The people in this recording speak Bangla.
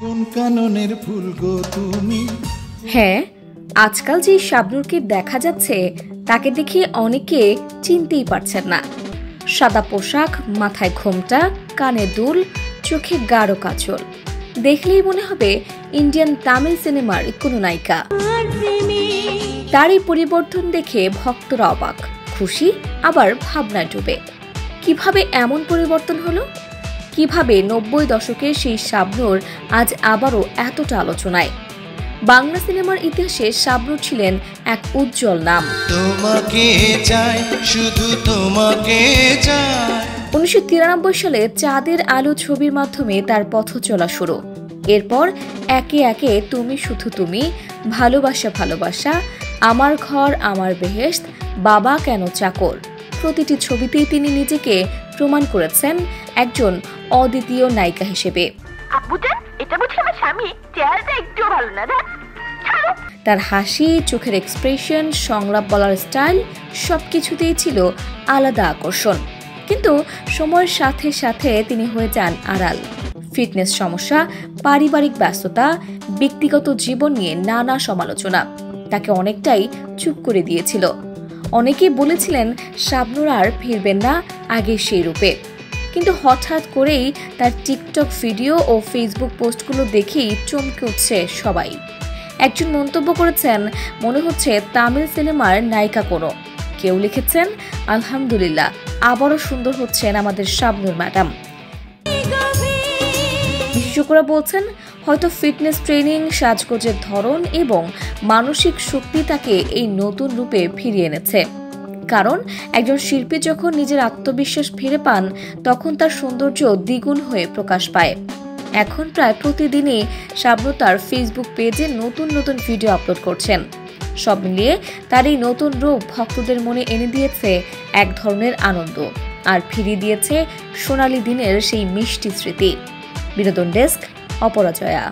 কোন কাননের ফুল গো তুমি? হ্যাঁ, আজকাল যে শাবনূরকে দেখা যাচ্ছে তাকে দেখে অনেকে চিনতেই পারছেন না। সাদা পোশাক, মাথায় ঘোমটা, কানে দুল, চোখে গাঢ় কাজল, দেখলেই মনে হবে ইন্ডিয়ান তামিল সিনেমার কোনো নায়িকা। তার এই পরিবর্তন দেখে ভক্তরা অবাক, খুশি, আবার ভাবনায় ডুবে। কিভাবে এমন পরিবর্তন হলো? কিভাবে ৯০ দশকের সেই শাবনূর আজ আবারও এতটা আলোচনায়? বাংলা সিনেমার ইতিহাসে শাবনূর ছিলেন এক উজ্জ্বল নাম। তোমাকে চাই, শুধু তোমাকে চাই। ১৯৯৩ সালে চাঁদের আলো ছবির মাধ্যমে তার পথ চলা শুরু। এরপর একে একে তুমি শুধু তুমি, ভালোবাসা ভালোবাসা, আমার ঘর আমার বেহেশত, বাবা কেন চাকর, প্রতিটি ছবিতেই তিনি নিজেকে প্রমাণ করেছেন একজন অদ্বিতীয় নায়িকা হিসেবে। তার হাসি, চোখের এক্সপ্রেশন, সংলাপ বলার স্টাইল সবকিছুতেই ছিল আলাদা আকর্ষণ। কিন্তু সময়ের সাথে সাথে তিনি হয়ে যান আড়াল। ফিটনেস সমস্যা, পারিবারিক ব্যস্ততা, ব্যক্তিগত জীবন নিয়ে নানা সমালোচনা তাকে অনেকটাই চুপ করে দিয়েছিল। অনেকেই বলেছিলেন শাবনূর আর ফিরবেন না আগের সেই রূপে। কিন্তু হঠাৎ করেই তার টিকটক ভিডিও ও ফেসবুক পোস্টগুলো দেখেই চমকে উঠছে সবাই। একজন মন্তব্য করেছেন, মনে হচ্ছে তামিল সিনেমার নায়িকা কোনো। কেউ লিখেছেন, আলহামদুলিল্লাহ, আবারও সুন্দর হচ্ছেন আমাদের শাবনূর ম্যাডাম। বিশেষজ্ঞরা বলছেন, হয়তো ফিটনেস ট্রেনিং, সাজগোজের ধরন এবং মানসিক শক্তি তাকে এই নতুন রূপে ফিরিয়ে এনেছে। কারণ একজন শিল্পী যখন নিজের আত্মবিশ্বাস ফিরে পান, তখন তার সৌন্দর্য দ্বিগুণ হয়ে প্রকাশ পায়। এখন প্রায় প্রতিদিনই শাবনূর তার ফেসবুক পেজে নতুন নতুন ভিডিও আপলোড করছেন। সব মিলিয়ে তার এই নতুন রূপ ভক্তদের মনে এনে দিয়েছে এক ধরনের আনন্দ, আর ফিরিয়ে দিয়েছে সোনালী দিনের সেই মিষ্টি স্মৃতি। বিনোদন ডেস্ক, অপরাজয়া।